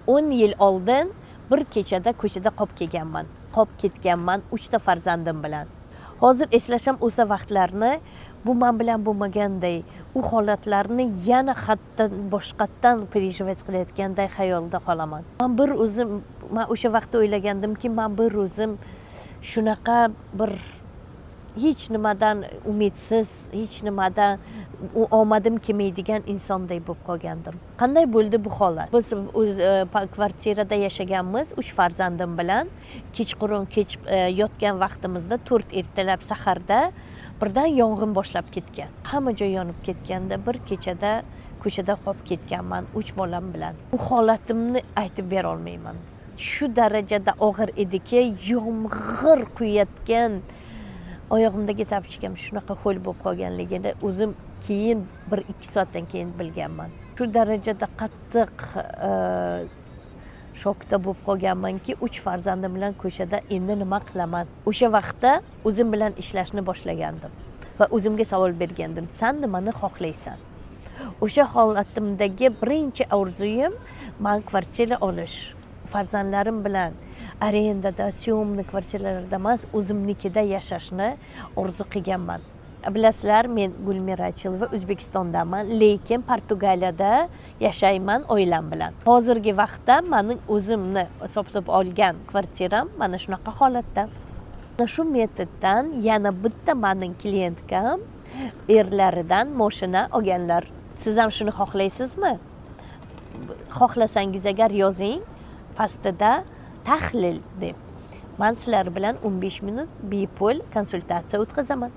10 yil oldin bir kechada ko'chada qolib kelganman. Qolib ketganman 3 ta farzandim bilan. Hozir eslasham o'sha vaqtlarni, bu men bilan bo'lmaganday, u holatlarni yana boshqatdan переживать qilayotganday xayolda qolaman. Men o'sha vaqtda o'ylagandimki, men bir o'zim shunaqa bir hech nimadan umidsiz, hech nimadan omadim kelmaydigan insonday bo'lib qolgandim. Qanday bo'ldi bu holat? Biz kvartirada yashaganmiz 3 farzandim bilan. Kechqurun yotgan vaqtimizda 4 ertalab saharda birdan yong'in boshlab ketgan. Hamma joy yonib ketganda bir kechada ko'chada qolib ketganman 3 bolam bilan. Bu holatimni aytib bera olmayman. Shu darajada og'ir ediki, yomg'ir quyayotgan oyog'imdagi tapchikam shunaqa ho'l bo'lib qolganligini o'zim keyin 1-2 soatdan keyin bilganman. Shu darajada qattiq shokda bo'lib qolganmanki, 3 farzandim bilan ko'chada endi nima qilaman? O'sha vaqtda o'zim bilan ishlashni boshlagandim va o'zimga savol bergandim: "Sen nimani xohlaysan?" O'sha holatimdagi birinchi orzuyim men kvartira olish. Farzandlarim bilan arendada, syomniy kvartiralarda emas, o'zimnikida yashashni orzu qilganman. Bilasizlar, men Gulmira Achilova O'zbekistondaman, lekin Portugaliyada yashayman oilam bilan. Hozirgi vaqtda mening o'zimni hisoblab olgan kvartiram mana shunaqa holatda. Shu metoddan yana bitta mening klientkam erlaridan mashina olganlar. Siz ham shuni xohlaysizmi? Xohlasangiz agar yozing pastida tahlil deb. Men sizlar bilan 15 minut bepul konsultatsiya o'tkazaman.